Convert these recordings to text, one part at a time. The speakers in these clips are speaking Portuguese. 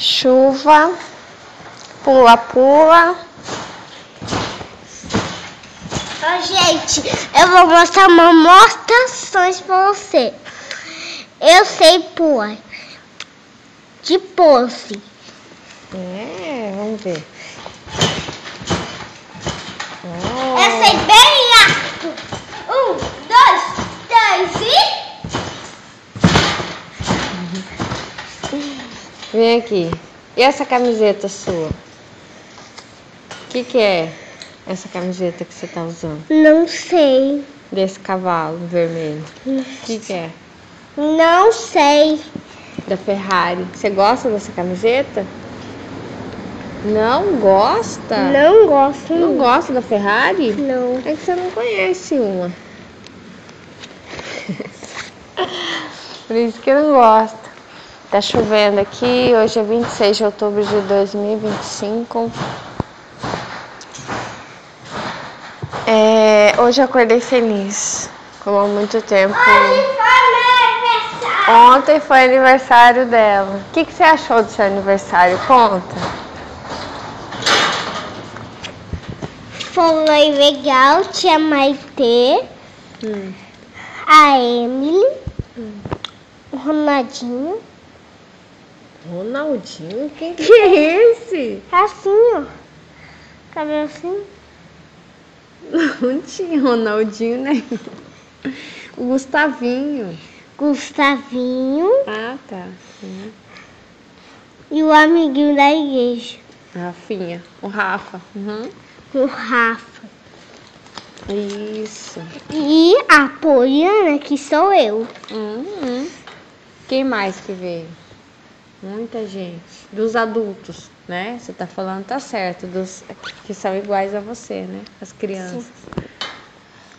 chuva, pula-pula. Gente, eu vou mostrar uma mostrações pra você. Eu sei pular de pose. Vamos ver. Eu sei bem alto. 1, 2, 3 e... Vem aqui. E essa camiseta sua? O que é essa camiseta que você tá usando? Não sei. Desse cavalo vermelho. O que é? Não sei. Da Ferrari. Você gosta dessa camiseta? Não gosta? Não gosto. Não gosta da Ferrari? Não. É que você não conhece uma. Por isso que não gosta. Tá chovendo aqui. Hoje é 26 de outubro de 2025. Hoje eu acordei feliz. Como há muito tempo. Ontem foi aniversário dela. O que você achou do seu aniversário? Conta. Foi legal, tinha Maitê, a Emily, o Ronaldinho. Ronaldinho? Quem que é esse? Assim, ó. Cabelo assim. Não tinha Ronaldinho, né? O Gustavinho. Gustavinho Ah, tá. e o amiguinho da igreja, Rafinha. O Rafa. o Rafa. Isso. E a Poliana, que sou eu. Quem mais que veio? Muita gente. Dos adultos, né? Você tá falando, tá certo. Dos que são iguais a você, né? As crianças. Sim.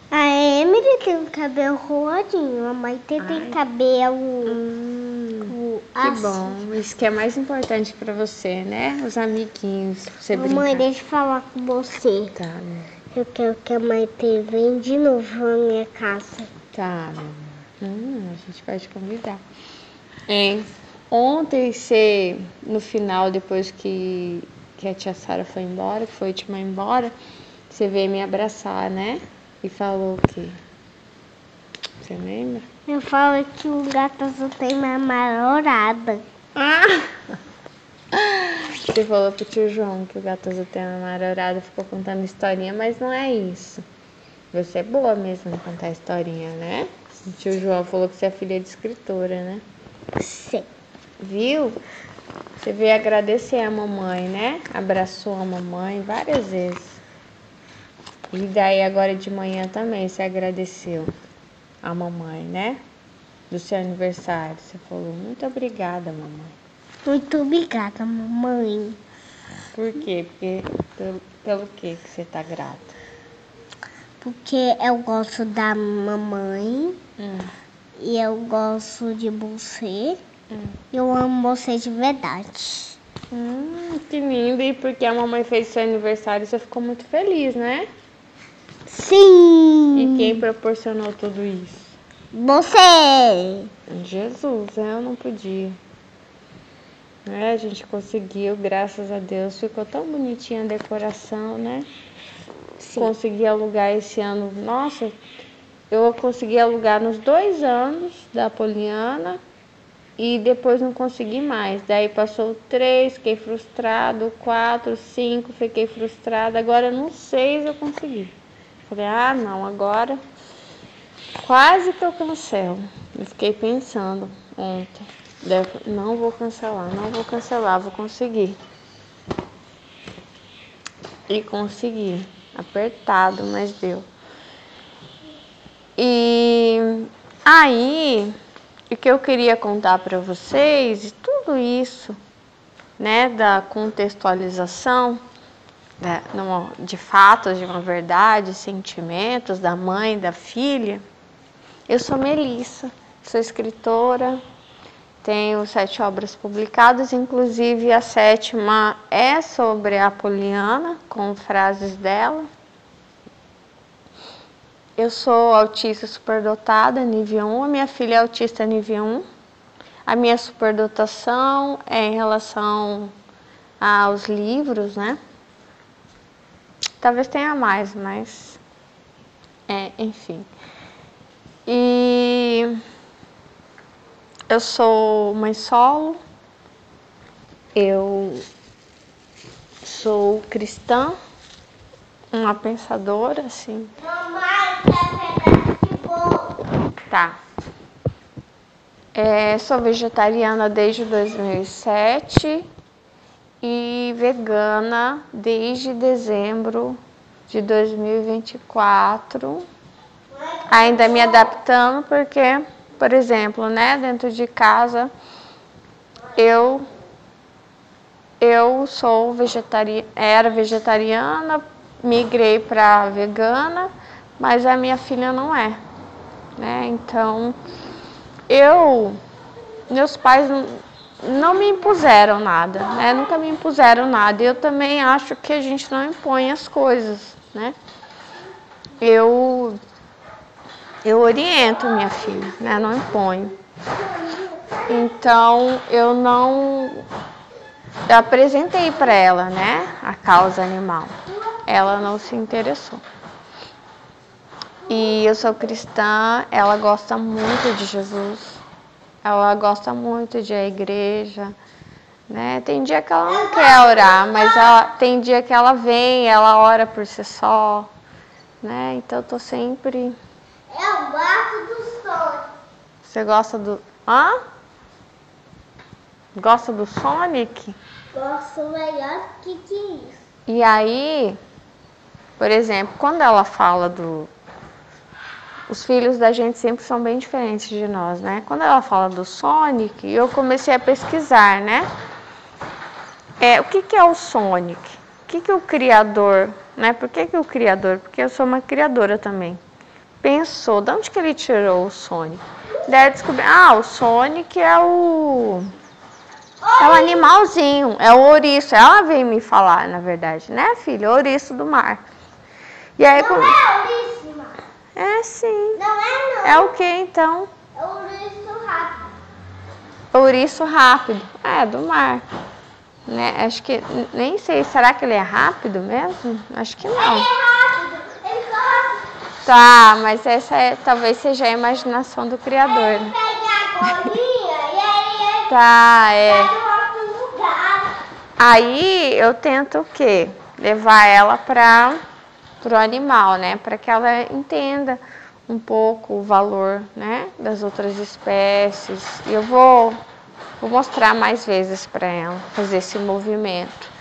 A Emily tem um cabelo roladinho, a Maitê tem cabelo... Que bom. Isso que é mais importante pra você, né? Os amiguinhos. Pra você brincar. Mamãe, deixa eu falar com você. Tá, né? Eu quero que a Maitê venha de novo na minha casa. Tá, meu amor. A gente vai te convidar. Ontem você, no final, depois que a tia Sara foi embora, que foi te mandar embora, você veio me abraçar, né? E falou o quê? Você lembra? Eu falo que o gato azul tem uma namorada. Você falou pro tio João que o gato azul tem uma namorada, ficou contando historinha, mas não é isso. Você é boa mesmo em contar historinha, né? O tio João falou que você é filha de escritora, né? Sim. Viu? Você veio agradecer a mamãe, né? Abraçou a mamãe várias vezes. E daí agora de manhã também você agradeceu a mamãe, né? Do seu aniversário. Você falou, muito obrigada, mamãe. Muito obrigada, mamãe. Por quê? Pelo que você tá grata? Porque eu gosto da mamãe. E eu gosto de você. Eu amo você de verdade. Que lindo. E porque a mamãe fez seu aniversário, você ficou muito feliz, né? Sim. E quem proporcionou tudo isso? Você. Jesus, eu não podia. A gente conseguiu, graças a Deus. Ficou tão bonitinha a decoração, né? Sim. Consegui alugar esse ano. Nossa, eu consegui alugar nos 2 anos da Poliana. E depois não consegui mais. Daí passou 3, fiquei frustrado. 4, 5, fiquei frustrada. Agora no 6 eu consegui. Falei, não, agora quase que eu cancelo. Eu fiquei pensando ontem. Não vou cancelar, vou conseguir. E consegui. Apertado, mas deu. E aí... O que eu queria contar para vocês, e tudo isso, né, da contextualização de fatos, de uma verdade, sentimentos da mãe, da filha. Eu sou Melissa, sou escritora, tenho 7 obras publicadas, inclusive a 7ª é sobre a Poliana, com frases dela. Eu sou autista superdotada, nível 1, a minha filha é autista nível 1. A minha superdotação é em relação aos livros, né? Talvez tenha mais, mas... enfim. E eu sou mãe solo. Eu sou cristã, uma pensadora, assim. Mamãe, quer pedaço de bolo? Tá. Sou vegetariana desde 2007 e vegana desde dezembro de 2024. Ainda me adaptando porque, por exemplo, né, dentro de casa eu sou era vegetariana, migrei para vegana, mas a minha filha não é, né? Então, meus pais não me impuseram nada, né? Nunca me impuseram nada. Eu também acho que a gente não impõe as coisas, né? Eu oriento minha filha, né? Não imponho. Então, eu apresentei para ela, né, a causa animal. Ela não se interessou. E eu sou cristã, ela gosta muito de Jesus. Ela gosta muito de ir à igreja, né? Tem dia que ela não quer orar, mas tem dia que ela vem, ela ora por si só, né? Então eu tô sempre... Eu gosto do Sonic. Você gosta do... Hã? Gosta do Sonic? Gosto melhor que isso. E aí, por exemplo, quando ela fala os filhos da gente sempre são bem diferentes de nós, né? Quando ela fala do Sonic, eu comecei a pesquisar, né? O que é o Sonic? O que é o criador, né? Por que o criador? Porque eu sou uma criadora também. Pensou, de onde que ele tirou o Sonic? Daí descobri, o Sonic é o animalzinho, é o ouriço. Ela veio me falar, na verdade, né, filha? O ouriço do mar. E aí, não é ouriço, mãe? É sim. Não é não. É o que então? É ouriço rápido. Ouriço rápido. Do mar. Né? Acho que, nem sei, será que ele é rápido mesmo? Acho que não. Ele é rápido, ele corre. Tá, mas essa talvez seja a imaginação do criador, ele né? pega a bolinha e aí tá, vai em outro lugar. Aí eu tento o quê? Levar ela para o animal, né? Para que ela entenda um pouco o valor, né, das outras espécies. E eu vou mostrar mais vezes para ela fazer esse movimento.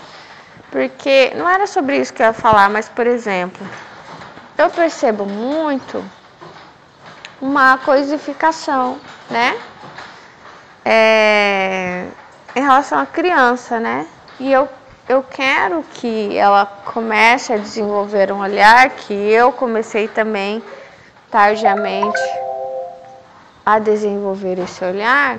Porque não era sobre isso que eu ia falar, mas, por exemplo, eu percebo muito uma coisificação, né? Em relação à criança, né? E eu quero que ela comece a desenvolver um olhar que eu comecei também tardiamente a desenvolver esse olhar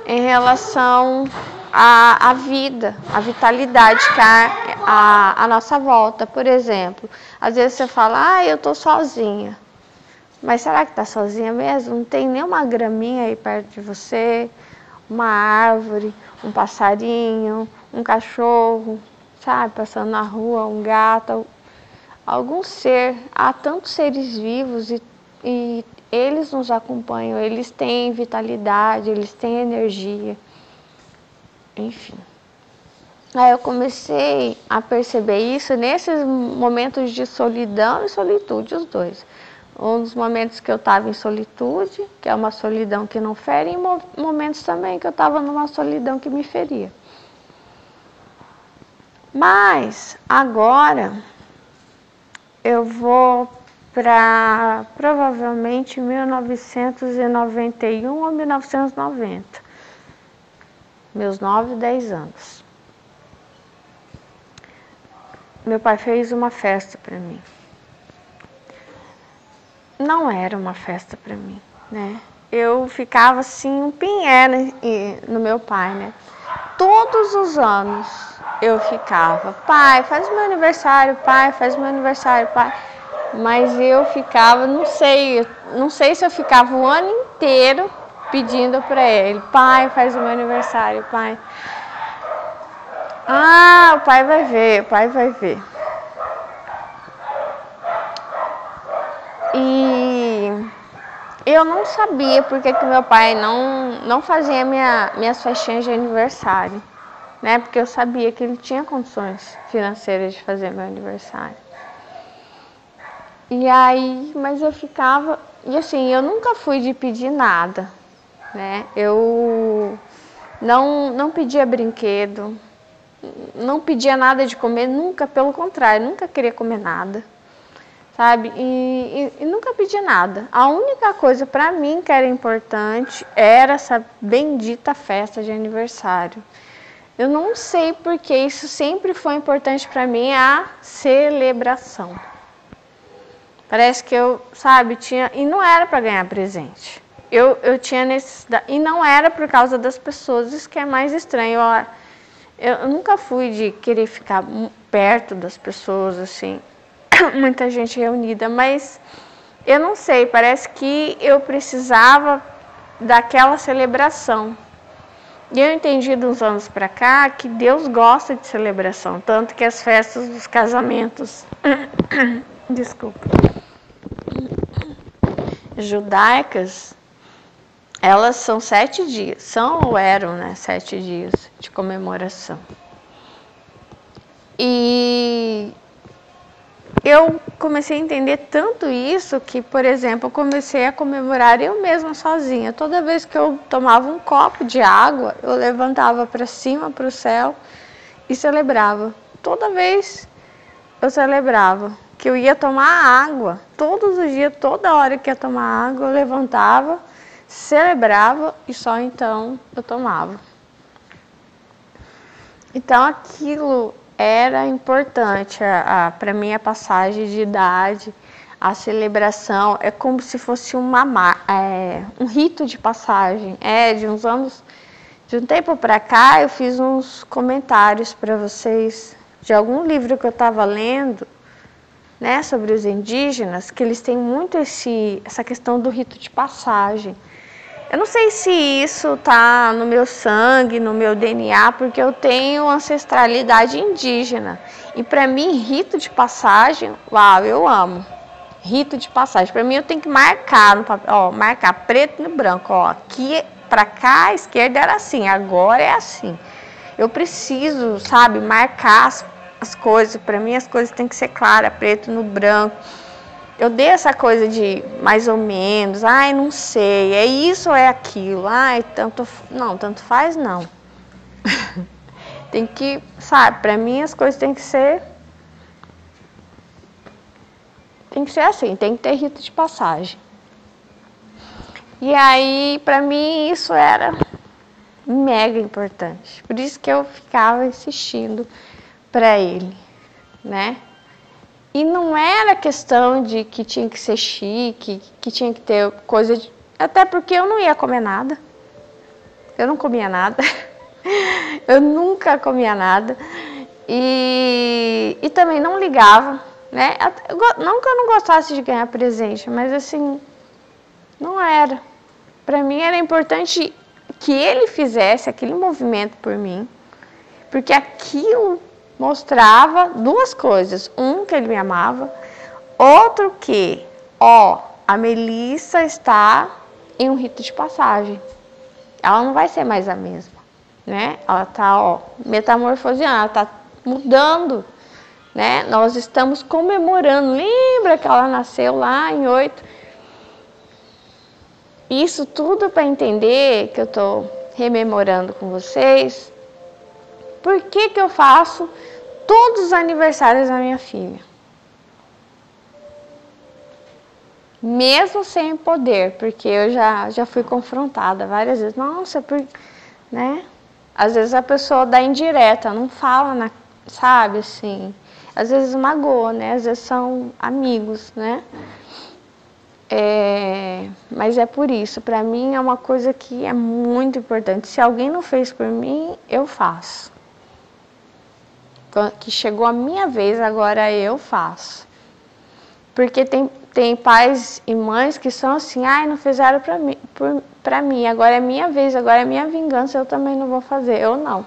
em relação à vida, à vitalidade que há à nossa volta. Por exemplo, às vezes você fala, eu tô sozinha. Mas será que tá sozinha mesmo? Não tem nenhuma graminha aí perto de você, uma árvore, um passarinho, um cachorro, sabe, passando na rua, um gato, algum ser. Há tantos seres vivos e eles nos acompanham, eles têm vitalidade, eles têm energia, enfim. Aí eu comecei a perceber isso nesses momentos de solidão e solitude, os dois. Um dos momentos que eu estava em solitude, que é uma solidão que não fere, e momentos também que eu estava numa solidão que me feria. Mas agora eu vou para provavelmente 1991 ou 1990. Meus 9, 10 anos. Meu pai fez uma festa para mim. Não era uma festa para mim, né? Eu ficava assim, um pinhé no meu pai, né? Todos os anos eu ficava, pai, faz meu aniversário, pai, faz meu aniversário, pai. Mas eu ficava, não sei se eu ficava o ano inteiro pedindo para ele, pai, faz o meu aniversário, pai. Ah, o pai vai ver, o pai vai ver. E eu não sabia porque que meu pai não fazia minhas festinhas de aniversário, né? Porque eu sabia que ele tinha condições financeiras de fazer meu aniversário. E aí, mas eu ficava... E assim, eu nunca fui de pedir nada, né? Eu não pedia brinquedo, não pedia nada de comer, nunca, pelo contrário, nunca queria comer nada, sabe? E nunca pedi nada. A única coisa para mim que era importante era essa bendita festa de aniversário. Eu não sei porque isso sempre foi importante para mim, a celebração. Parece que eu, sabe, tinha... E não era para ganhar presente. Eu tinha necessidade... E não era por causa das pessoas, isso que é mais estranho. Eu nunca fui de querer ficar perto das pessoas, assim, muita gente reunida, mas eu não sei, parece que eu precisava daquela celebração. E eu entendi de uns anos para cá que Deus gosta de celebração, tanto que as festas dos casamentos, desculpa, judaicas, elas são 7 dias, são ou eram, né, 7 dias de comemoração. E eu comecei a entender tanto isso que, por exemplo, eu comecei a comemorar eu mesma sozinha. Toda vez que eu tomava um copo de água, eu levantava para cima, para o céu e celebrava. Toda vez eu celebrava que eu ia tomar água. Todos os dias, toda hora que ia tomar água, eu levantava, celebrava e só então eu tomava. Então aquilo era importante para mim, a passagem de idade, a celebração, é como se fosse um rito de passagem. De uns anos, de um tempo para cá, eu fiz uns comentários para vocês de algum livro que eu estava lendo, né, sobre os indígenas, que eles têm muito essa questão do rito de passagem. Eu não sei se isso tá no meu sangue, no meu DNA, porque eu tenho ancestralidade indígena. E para mim, rito de passagem, uau, eu amo. Rito de passagem. Para mim, eu tenho que marcar no papel, ó, marcar preto no branco, ó, aqui para cá, a esquerda era assim, agora é assim. Eu preciso, sabe, marcar as coisas. Para mim, as coisas têm que ser claras, preto no branco. Eu dei essa coisa de mais ou menos, ai, não sei, é isso ou é aquilo, ai, tanto faz não. Tem que, sabe, pra mim as coisas tem que ser assim, tem que ter rito de passagem. E aí, pra mim, isso era mega importante. Por isso que eu ficava insistindo pra ele, né? E não era questão de que tinha que ser chique, que tinha que ter coisa de... Até porque eu não ia comer nada. Eu não comia nada. Eu nunca comia nada. E também não ligava, né? Não que eu não gostasse de ganhar presente, mas assim, não era. Para mim era importante que ele fizesse aquele movimento por mim, porque aquilo mostrava duas coisas. Um, que ele me amava. Outro que, a Melissa está em um rito de passagem. Ela não vai ser mais a mesma, né? Ela está, metamorfoseando, ela está mudando, né? Nós estamos comemorando. Lembra que ela nasceu lá em 8? Isso tudo para entender, que eu estou rememorando com vocês. Por que eu faço todos os aniversários da minha filha? Mesmo sem poder, porque eu já fui confrontada várias vezes. Nossa, né? Às vezes a pessoa dá indireta, não fala, sabe, assim. Às vezes magoa, né? Às vezes são amigos, né? Mas é por isso, para mim é uma coisa que é muito importante. Se alguém não fez por mim, eu faço. Que chegou a minha vez, agora eu faço. Porque tem pais e mães que são assim, ai, não fizeram pra mim, agora é minha vez, agora é minha vingança, eu também não vou fazer. Eu não.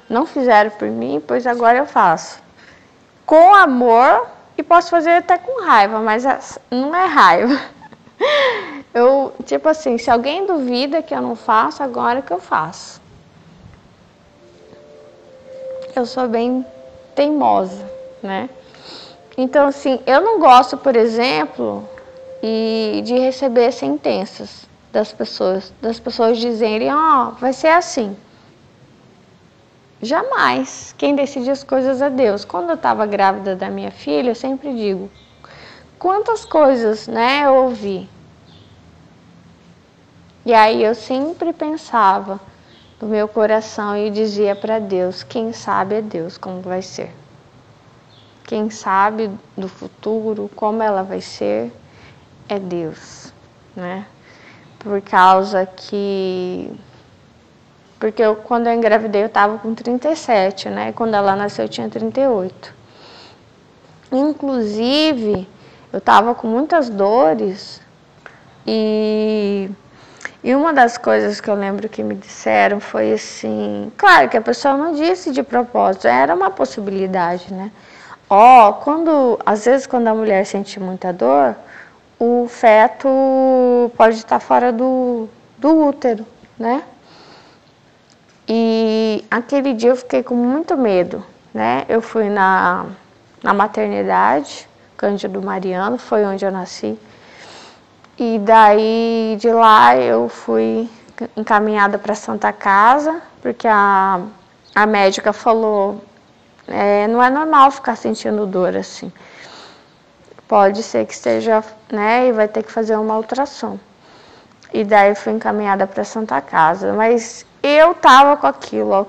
Não fizeram por mim, pois agora eu faço. Com amor, e posso fazer até com raiva, mas não é raiva. Eu, tipo assim, se alguém duvida que eu não faço, agora que eu faço. Eu sou bem teimosa, né? Então, assim, eu não gosto, por exemplo, de receber sentenças das pessoas dizerem, ó, vai ser assim. Jamais. Quem decide as coisas é Deus. Quando eu estava grávida da minha filha, eu sempre digo, quantas coisas, né, eu ouvi. E aí eu sempre pensava no meu coração e dizia para Deus, quem sabe é Deus como vai ser. Quem sabe do futuro, como ela vai ser, é Deus, né? Por causa que... Porque quando eu engravidei eu estava com 37, né? Quando ela nasceu eu tinha 38. Inclusive, eu estava com muitas dores e uma das coisas que eu lembro que me disseram foi assim... Claro que a pessoa não disse de propósito, era uma possibilidade, né? Às vezes quando a mulher sente muita dor, o feto pode estar fora do útero, né? E aquele dia eu fiquei com muito medo, né? Eu fui na maternidade, Cândido Mariano, foi onde eu nasci. E daí de lá eu fui encaminhada para a Santa Casa, porque a médica falou... não é normal ficar sentindo dor assim. Pode ser que esteja, né, e vai ter que fazer uma ultrassom. E daí fui encaminhada para a Santa Casa. Mas eu tava com aquilo, ó,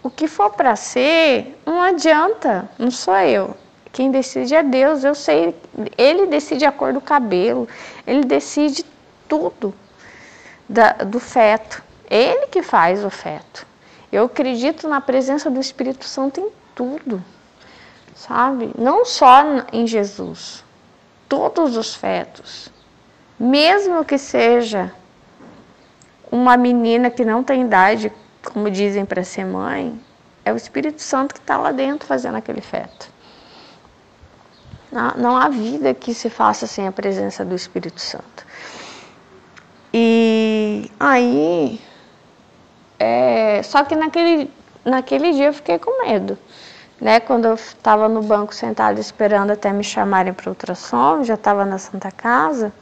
o que for para ser, não adianta, não sou eu. Quem decide é Deus, eu sei, Ele decide a cor do cabelo, Ele decide tudo do feto. Ele que faz o feto. Eu acredito na presença do Espírito Santo em tudo, sabe? Não só em Jesus, todos os fetos. Mesmo que seja uma menina que não tem idade, como dizem para ser mãe, é o Espírito Santo que está lá dentro fazendo aquele feto. Não há vida que se faça sem a presença do Espírito Santo. E aí... só que naquele dia eu fiquei com medo, né? Quando eu estava no banco sentada esperando até me chamarem para ultrassom, já estava na Santa Casa,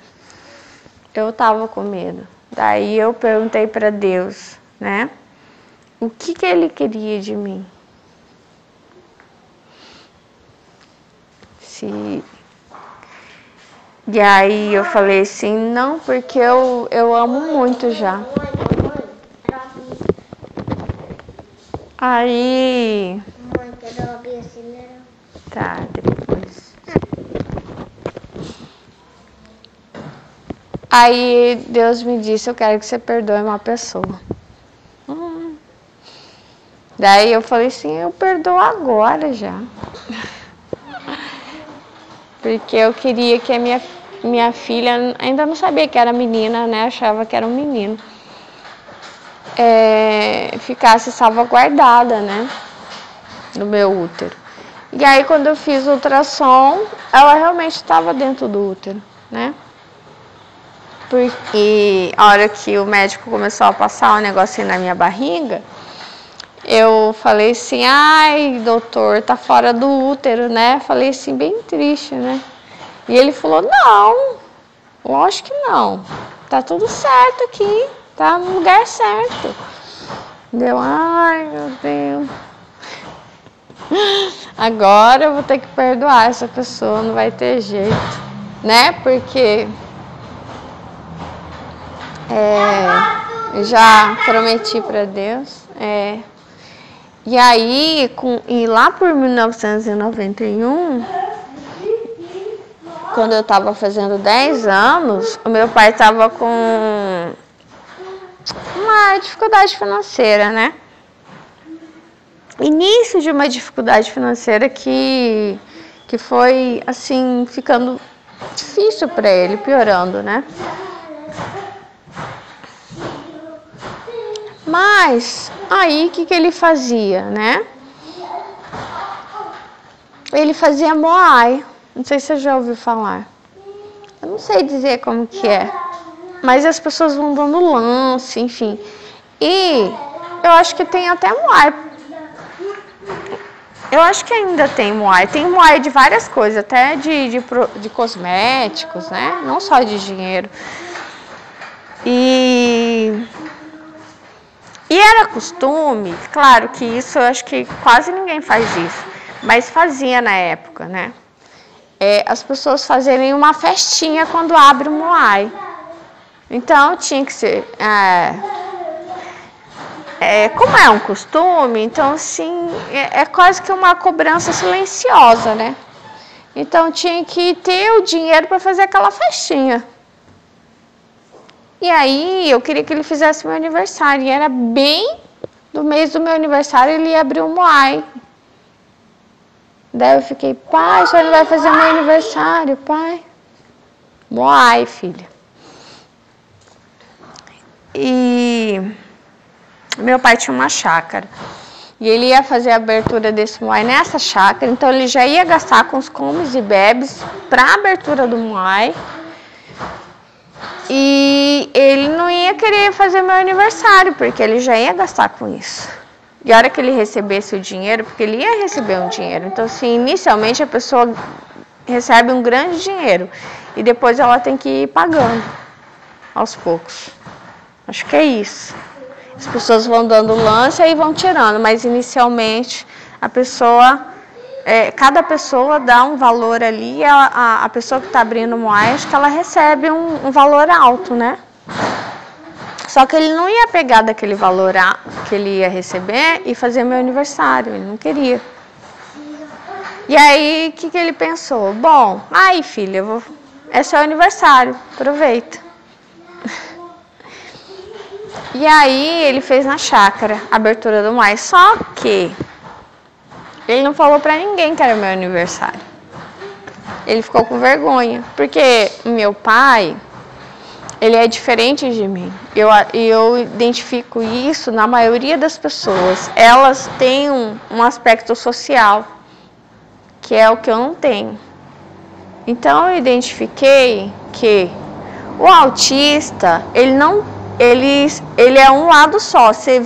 eu estava com medo. Daí eu perguntei para Deus, né? O que Ele queria de mim? E aí eu falei assim, não, porque eu amo muito já. Aí... Mãe, quero abrir assim, né? Tá, depois. Aí Deus me disse, eu quero que você perdoe uma pessoa. Daí eu falei assim, eu perdoo agora já. Porque eu queria que a minha filha, ainda não sabia que era menina, né? Achava que era um menino. Ficasse salvaguardada, né? No meu útero. E aí quando eu fiz o ultrassom, ela realmente estava dentro do útero, né? Porque a hora que o médico começou a passar um negocinho na minha barriga, eu falei assim, ai, doutor, tá fora do útero, né? Falei assim, bem triste, né? E ele falou, não, lógico que não. Tá tudo certo aqui, tá no lugar certo. Deu, ai, meu Deus. Agora eu vou ter que perdoar essa pessoa, não vai ter jeito, né? Porque eu já prometi para Deus. E aí, e lá por 1991, quando eu estava fazendo 10 anos, o meu pai estava com uma dificuldade financeira, né? Início de uma dificuldade financeira que foi, assim, ficando difícil para ele, piorando, né? Mas aí o que ele fazia, né? Ele fazia Moai. Não sei se você já ouviu falar. Eu não sei dizer como que é. Mas as pessoas vão dando lance, enfim. E eu acho que tem até Moai. Eu acho que ainda tem Moai. Tem Moai de várias coisas, até de cosméticos, né? Não só de dinheiro. E era costume, claro que isso eu acho que quase ninguém faz isso, mas fazia na época, né? As pessoas fazerem uma festinha quando abre o Moai. Então tinha que ser. Como é um costume, então assim, é quase que uma cobrança silenciosa, né? Então tinha que ter o dinheiro para fazer aquela festinha. E aí eu queria que ele fizesse meu aniversário. E era bem no mês do meu aniversário, ele ia abrir o Moai. Daí eu fiquei, pai, o senhor não vai fazer meu aniversário, pai? Moai, filha. E meu pai tinha uma chácara. E ele ia fazer a abertura desse Moai nessa chácara. Então ele já ia gastar com os comes e bebes para a abertura do Moai. E ele não ia querer fazer meu aniversário, porque ele já ia gastar com isso. E a hora que ele recebesse o dinheiro, porque ele ia receber um dinheiro. Então, assim, inicialmente a pessoa recebe um grande dinheiro. E depois ela tem que ir pagando aos poucos. Acho que é isso. As pessoas vão dando lance e vão tirando. Mas inicialmente a pessoa... cada pessoa dá um valor ali, e a pessoa que está abrindo o Moai, acho que ela recebe um valor alto, né? Só que ele não ia pegar daquele valor que ele ia receber e fazer meu aniversário, ele não queria. E aí, o que ele pensou? Bom, aí filha, é seu aniversário, aproveita. E aí, ele fez na chácara, a abertura do Moai, só que... ele não falou pra ninguém que era meu aniversário. Ele ficou com vergonha. Porque meu pai, ele é diferente de mim. Eu identifico isso na maioria das pessoas. Elas têm um aspecto social, que é o que eu não tenho. Então eu identifiquei que o autista, ele é um lado só. Você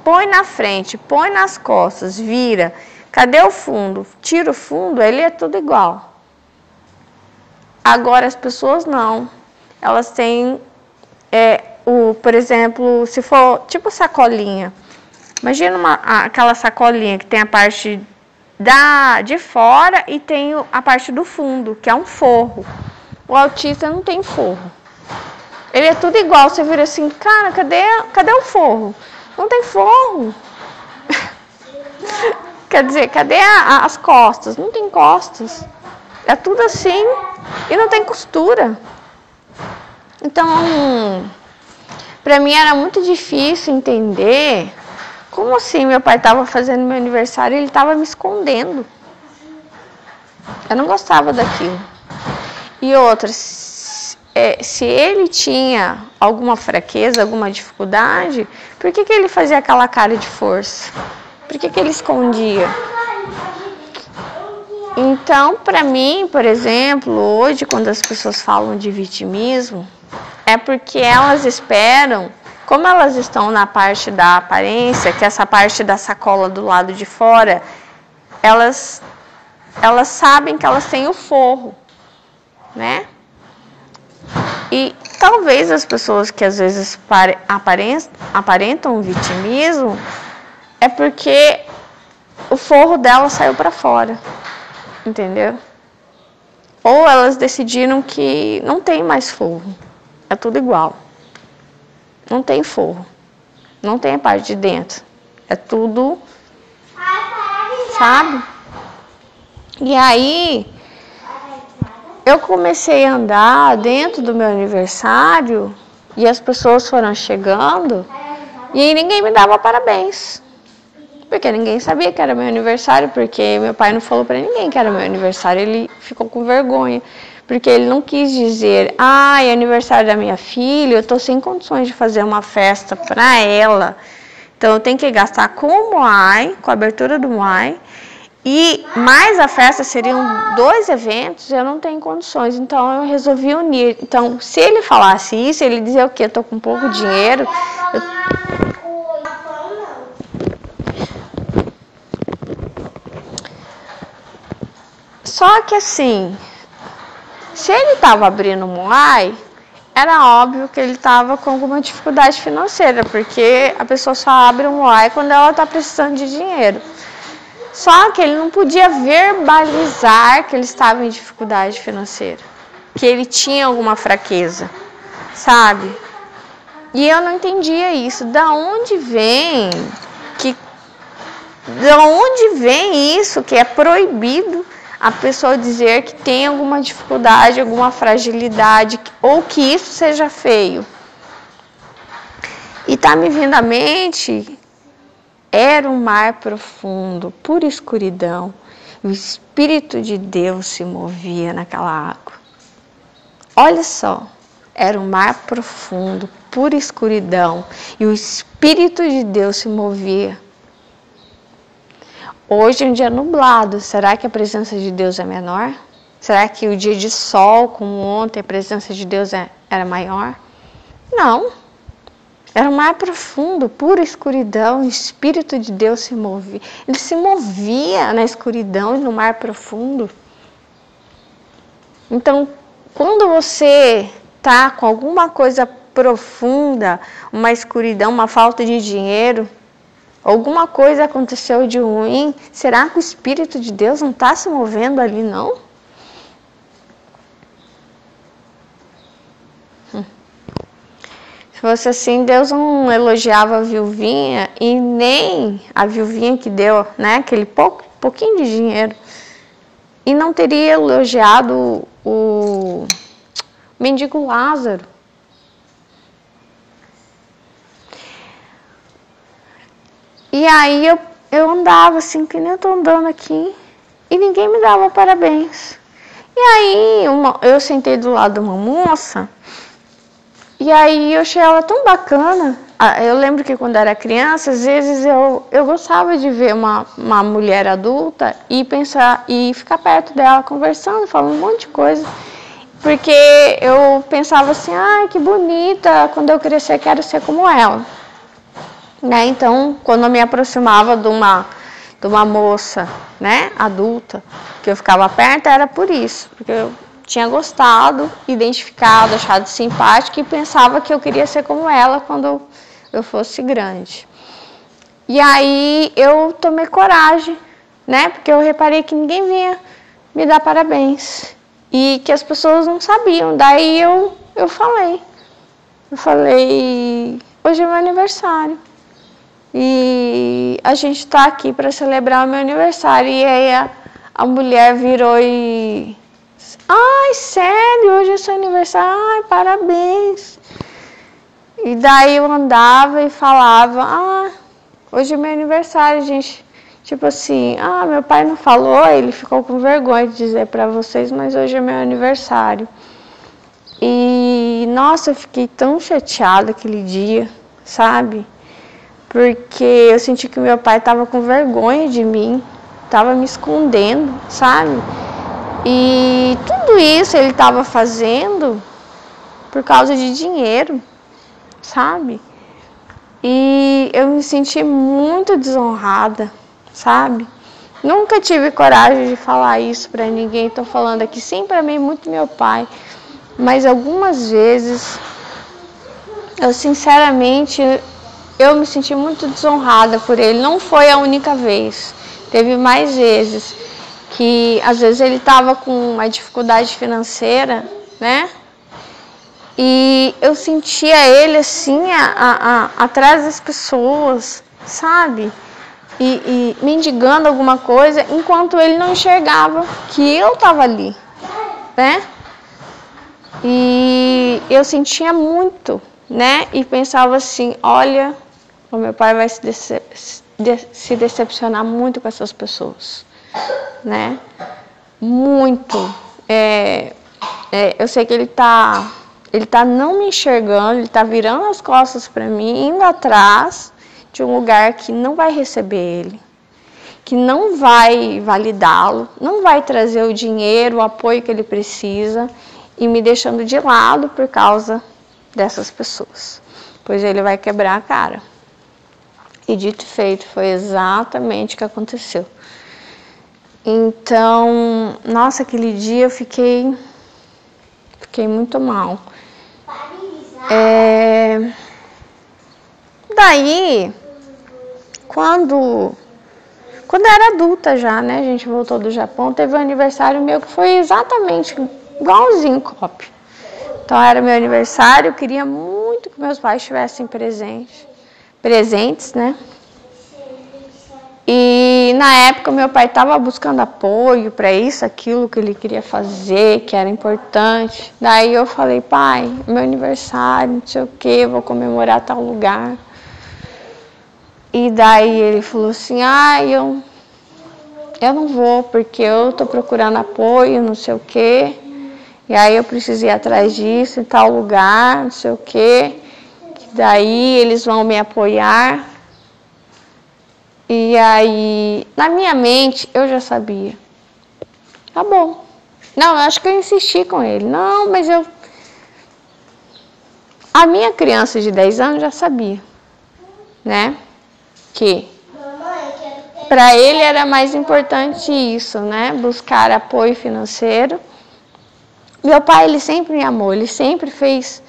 põe na frente, põe nas costas, vira. Cadê o fundo? Tira o fundo, ele é tudo igual. Agora as pessoas não. Elas têm, por exemplo, se for tipo sacolinha. Imagina aquela sacolinha que tem a parte de fora e tem a parte do fundo, que é um forro. O autista não tem forro. Ele é tudo igual. Você vira assim, cara, cadê o forro? Não tem forro. Quer dizer, cadê as costas? Não tem costas. É tudo assim e não tem costura. Então, para mim era muito difícil entender como assim meu pai estava fazendo meu aniversário e ele estava me escondendo. Eu não gostava daquilo. E outra, se ele tinha alguma fraqueza, alguma dificuldade, por que ele fazia aquela cara de força? Por que ele escondia? Então, para mim, por exemplo, hoje, quando as pessoas falam de vitimismo, é porque elas esperam, como elas estão na parte da aparência, que é essa parte da sacola do lado de fora, elas sabem que elas têm o forro, né? E talvez as pessoas que às vezes aparentam vitimismo é porque o forro dela saiu para fora, entendeu? Ou elas decidiram que não tem mais forro, é tudo igual. Não tem forro, não tem a parte de dentro, é tudo, sabe? E aí eu comecei a andar dentro do meu aniversário e as pessoas foram chegando e ninguém me dava parabéns. Porque ninguém sabia que era meu aniversário, porque meu pai não falou para ninguém que era meu aniversário, ele ficou com vergonha. Porque ele não quis dizer, é aniversário da minha filha, eu estou sem condições de fazer uma festa para ela. Então eu tenho que gastar com o Moai, com a abertura do Moai, e mais a festa seriam 2 eventos, eu não tenho condições. Então eu resolvi unir. Então se ele falasse isso, ele dizia o quê? Eu estou com pouco dinheiro. Só que assim, se ele estava abrindo o Moai, era óbvio que ele estava com alguma dificuldade financeira, porque a pessoa só abre o Moai quando ela está precisando de dinheiro. Só que ele não podia verbalizar que ele estava em dificuldade financeira, que ele tinha alguma fraqueza, sabe? E eu não entendia isso. Da onde vem isso que é proibido a pessoa dizer que tem alguma dificuldade, alguma fragilidade, ou que isso seja feio? E tá me vindo à mente, era um mar profundo, pura escuridão, e o Espírito de Deus se movia naquela água. Olha só, era um mar profundo, pura escuridão, e o Espírito de Deus se movia. Hoje é um dia nublado, será que a presença de Deus é menor? Será que o dia de sol, como ontem, a presença de Deus era maior? Não. Era um mar profundo, pura escuridão, o Espírito de Deus se movia. Ele se movia na escuridão e no mar profundo. Então, quando você está com alguma coisa profunda, uma escuridão, uma falta de dinheiro, alguma coisa aconteceu de ruim, será que o Espírito de Deus não está se movendo ali, não? Se fosse assim, Deus não elogiava a viuvinha e nem a viuvinha que deu, né, aquele pouquinho de dinheiro. E não teria elogiado o mendigo Lázaro. E aí eu andava assim, que nem eu tô andando aqui, e ninguém me dava parabéns. E aí eu sentei do lado de uma moça, e aí eu achei ela tão bacana. Eu lembro que quando era criança, às vezes eu gostava de ver uma mulher adulta e pensar e ficar perto dela, conversando, falando um monte de coisa. Porque eu pensava assim, que bonita, quando eu crescer quero ser como ela. Né? Então, quando eu me aproximava de uma moça, né, adulta, que eu ficava perto, era por isso, porque eu tinha gostado, identificado, achado simpática e pensava que eu queria ser como ela quando eu fosse grande. E aí eu tomei coragem, né, porque eu reparei que ninguém vinha me dar parabéns e que as pessoas não sabiam. Daí eu falei, hoje é meu aniversário. E a gente está aqui para celebrar o meu aniversário. E aí a mulher virou e... sério? Hoje é seu aniversário? Parabéns. E daí eu andava e falava... hoje é meu aniversário, gente. Tipo assim... meu pai não falou, ele ficou com vergonha de dizer para vocês, mas hoje é meu aniversário. E... nossa, eu fiquei tão chateada aquele dia, sabe? Porque eu senti que meu pai estava com vergonha de mim, estava me escondendo, sabe? E tudo isso ele estava fazendo por causa de dinheiro, sabe? E eu me senti muito desonrada, sabe? Nunca tive coragem de falar isso para ninguém, estou falando aqui sim para mim, muito meu pai. Mas algumas vezes, eu sinceramente... eu me senti muito desonrada por ele. Não foi a única vez. Teve mais vezes que, às vezes, ele estava com uma dificuldade financeira, né? E eu sentia ele, assim, atrás das pessoas, sabe? E mendigando alguma coisa, enquanto ele não enxergava que eu estava ali, né? E eu sentia muito, né? E pensava assim, olha... o meu pai vai se se decepcionar muito com essas pessoas, né? Muito. Eu sei que ele tá não me enxergando, ele tá virando as costas para mim, indo atrás de um lugar que não vai receber ele, que não vai validá-lo, não vai trazer o dinheiro, o apoio que ele precisa, e me deixando de lado por causa dessas pessoas, pois ele vai quebrar a cara. E dito e feito, foi exatamente o que aconteceu. Então, nossa, aquele dia eu fiquei muito mal. Daí, quando eu era adulta já, né, a gente voltou do Japão, teve um aniversário meu que foi exatamente igualzinho cópia. Então era meu aniversário, eu queria muito que meus pais estivessem presentes, né? E na época meu pai estava buscando apoio para isso, aquilo que ele queria fazer, que era importante. Daí eu falei, pai, meu aniversário, não sei o que, vou comemorar tal lugar. E daí ele falou assim, eu não vou, porque eu tô procurando apoio, não sei o que. E aí eu preciso ir atrás disso, em tal lugar, não sei o que. Daí eles vão me apoiar. E aí, na minha mente, eu já sabia. Tá bom. Não, eu acho que eu insisti com ele. Não, mas a minha criança de 10 anos já sabia, né? Que para ele era mais importante isso, né? Buscar apoio financeiro. Meu pai, ele sempre me amou, ele sempre fez,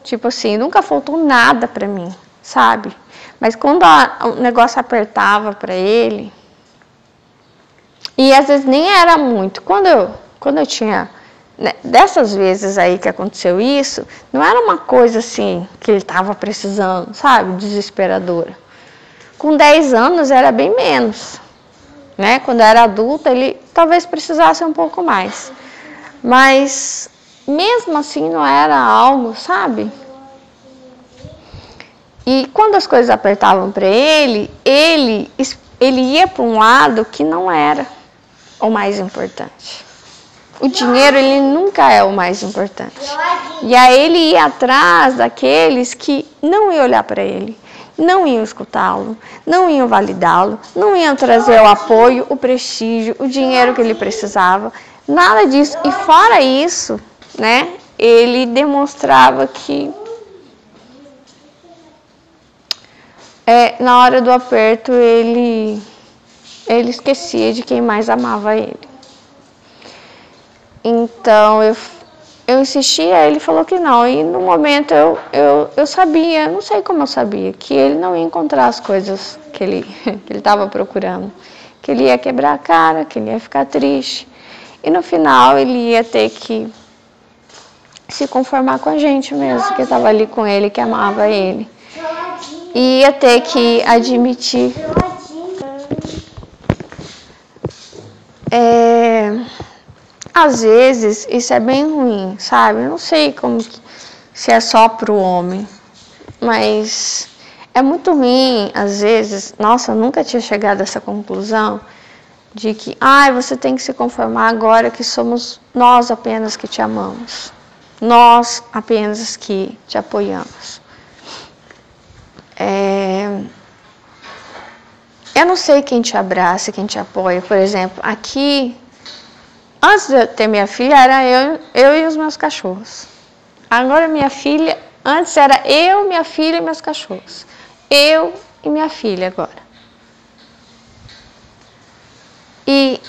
tipo assim, nunca faltou nada para mim, sabe? Mas quando o negócio apertava para ele, e às vezes nem era muito, quando eu tinha, né, dessas vezes aí que aconteceu isso, não era uma coisa assim que ele estava precisando, sabe? Desesperadora. Com 10 anos era bem menos, né? Quando eu era adulta, ele talvez precisasse um pouco mais. Mas mesmo assim não era algo, sabe? E quando as coisas apertavam para ele ia para um lado que não era o mais importante. O dinheiro, ele nunca é o mais importante. E aí ele ia atrás daqueles que não iam olhar para ele, não iam escutá-lo, não iam validá-lo, não iam trazer o apoio, o prestígio, o dinheiro que ele precisava, nada disso. E fora isso, né, ele demonstrava que na hora do aperto ele esquecia de quem mais amava ele. Então eu insistia, ele falou que não. E no momento eu sabia, não sei como eu sabia, que ele não ia encontrar as coisas que ele estava procurando. Que ele ia quebrar a cara, que ele ia ficar triste. E no final ele ia ter que se conformar com a gente mesmo, que estava ali com ele, que amava ele. E ia ter que admitir às vezes isso é bem ruim, sabe? Eu não sei se é só pro homem, mas é muito ruim às vezes. Nossa, eu nunca tinha chegado a essa conclusão de que você tem que se conformar agora que somos nós apenas que te amamos, nós apenas que te apoiamos. Eu não sei quem te abraça, quem te apoia. Por exemplo, aqui, antes de eu ter minha filha, era eu e os meus cachorros. Agora minha filha, antes era eu, minha filha e meus cachorros. Eu e minha filha agora. E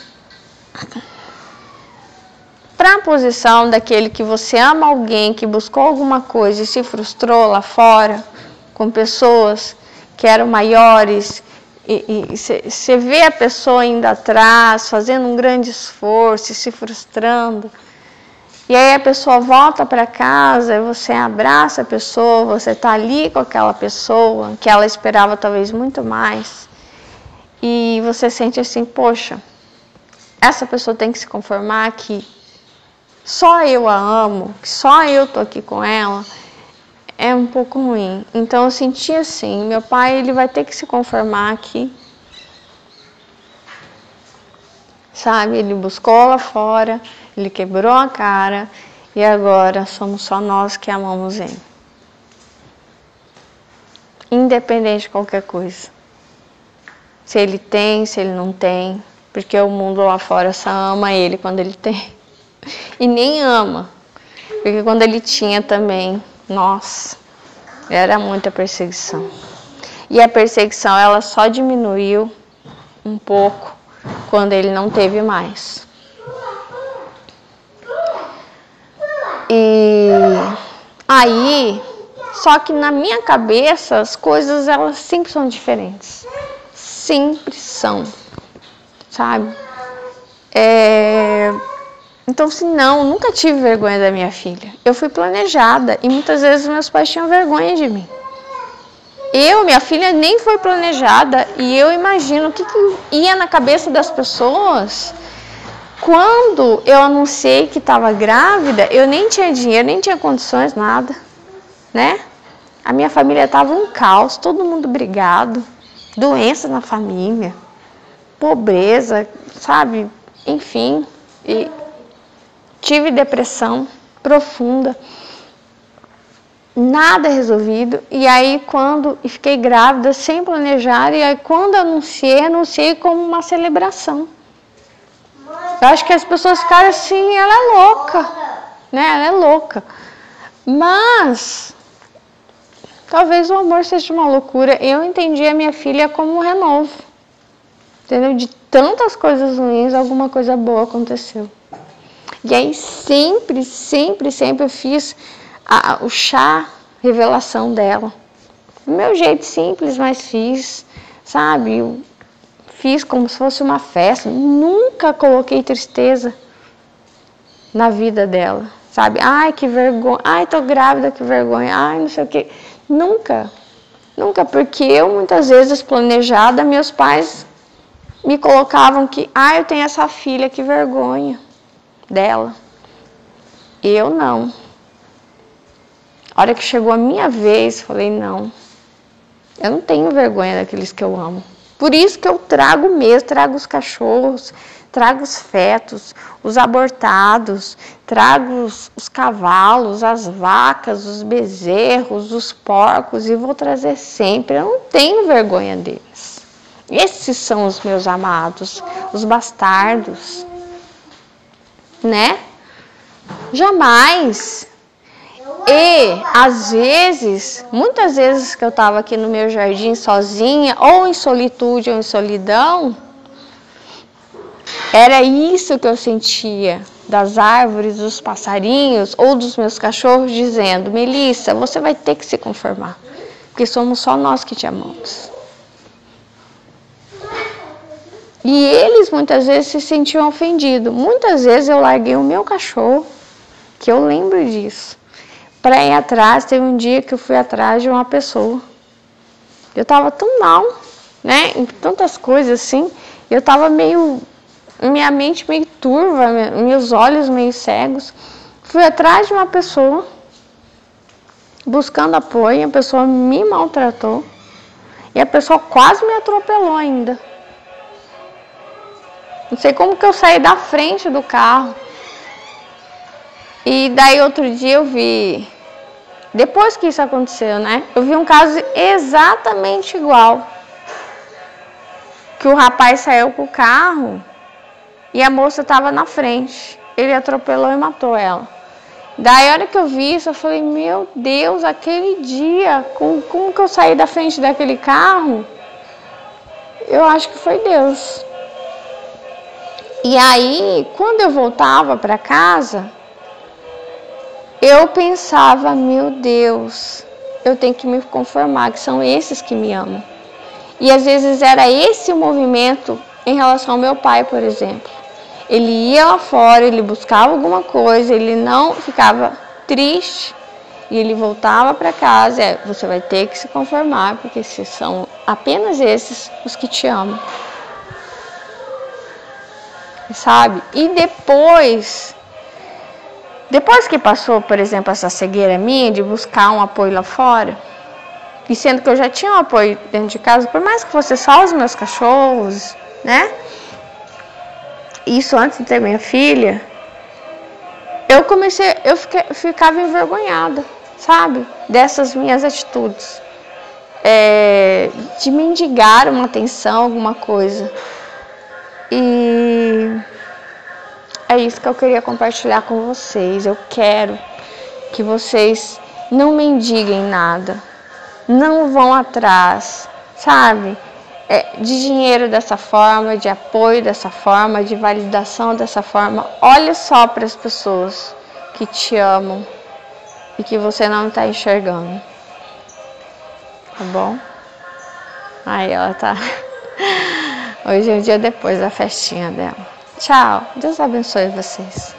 para a posição daquele que você ama alguém, que buscou alguma coisa e se frustrou lá fora, com pessoas que eram maiores, e você vê a pessoa indo atrás, fazendo um grande esforço, se frustrando, e aí a pessoa volta para casa, e você abraça a pessoa, você está ali com aquela pessoa, que ela esperava talvez muito mais, e você sente assim, poxa, essa pessoa tem que se conformar que só eu a amo, que só eu estou aqui com ela. É um pouco ruim. Então eu senti assim, meu pai ele vai ter que se conformar que sabe? Ele buscou lá fora, ele quebrou a cara e agora somos só nós que amamos ele. Independente de qualquer coisa. Se ele tem, se ele não tem, porque o mundo lá fora só ama ele quando ele tem. E nem ama, porque quando ele tinha também, nossa, era muita perseguição. E a perseguição, ela só diminuiu um pouco quando ele não teve mais. E aí, só que na minha cabeça, as coisas, elas sempre são diferentes. Sempre são, sabe? Então, assim, não, nunca tive vergonha da minha filha. Eu fui planejada e muitas vezes meus pais tinham vergonha de mim. Minha filha nem foi planejada e eu imagino o que ia na cabeça das pessoas. Quando eu anunciei que estava grávida, eu nem tinha dinheiro, nem tinha condições, nada, né? A minha família estava um caos, todo mundo brigado, doença na família, pobreza, sabe? Enfim, e tive depressão profunda, nada resolvido. E aí fiquei grávida sem planejar, e aí quando anunciei como uma celebração. Eu acho que as pessoas ficaram assim, ela é louca, né? Ela é louca. Mas talvez o amor seja uma loucura. Eu entendi a minha filha como um renovo. Entendeu? De tantas coisas ruins, alguma coisa boa aconteceu. E aí sempre eu fiz o chá revelação dela. Do meu jeito simples, mas fiz, sabe? Eu fiz como se fosse uma festa. Nunca coloquei tristeza na vida dela, sabe? Ai, que vergonha. Ai, tô grávida, que vergonha. Ai, não sei o quê. Nunca, porque eu muitas vezes planejada, meus pais me colocavam que, eu tenho essa filha, que vergonha dela. Eu não. A hora que chegou a minha vez, falei, não, eu não tenho vergonha daqueles que eu amo. Por isso que eu trago os cachorros, trago os fetos, os abortados, trago os cavalos, as vacas, os bezerros, os porcos, e vou trazer sempre. Eu não tenho vergonha deles. Esses são os meus amados, os bastardos, né? Jamais. E, às vezes, muitas vezes que eu estava aqui no meu jardim sozinha, ou em solitude ou em solidão, era isso que eu sentia das árvores, dos passarinhos ou dos meus cachorros dizendo, Melissa, você vai ter que se conformar, porque somos só nós que te amamos. E eles muitas vezes se sentiam ofendidos. Muitas vezes eu larguei o meu cachorro, que eu lembro disso, para ir atrás. Teve um dia que eu fui atrás de uma pessoa. Eu estava tão mal, né, em tantas coisas assim. Eu estava minha mente meio turva, meus olhos meio cegos. Fui atrás de uma pessoa, buscando apoio. A pessoa me maltratou e a pessoa quase me atropelou ainda. Não sei como que eu saí da frente do carro. E daí outro dia eu vi, depois que isso aconteceu, né? Eu vi um caso exatamente igual. Que o rapaz saiu com o carro e a moça estava na frente. Ele atropelou e matou ela. Daí a hora que eu vi isso, eu falei, meu Deus, aquele dia, como que eu saí da frente daquele carro? Eu acho que foi Deus. E aí, quando eu voltava para casa, eu pensava, meu Deus, eu tenho que me conformar, que são esses que me amam. E às vezes era esse o movimento em relação ao meu pai, por exemplo. Ele ia lá fora, ele buscava alguma coisa, ele não ficava triste e ele voltava para casa. Você vai ter que se conformar, porque são apenas esses os que te amam. Sabe? E depois que passou, por exemplo, essa cegueira minha de buscar um apoio lá fora, e sendo que eu já tinha um apoio dentro de casa, por mais que fosse só os meus cachorros, né? isso antes de ter minha filha, ficava envergonhada, sabe? Dessas minhas atitudes. De mendigar uma atenção, alguma coisa. E é isso que eu queria compartilhar com vocês. Eu quero que vocês não mendiguem nada, não vão atrás, sabe? De dinheiro dessa forma, de apoio dessa forma, de validação dessa forma. Olha só para as pessoas que te amam e que você não está enxergando. Tá bom? Aí ela tá. Hoje é um dia depois da festinha dela. Tchau. Deus abençoe vocês.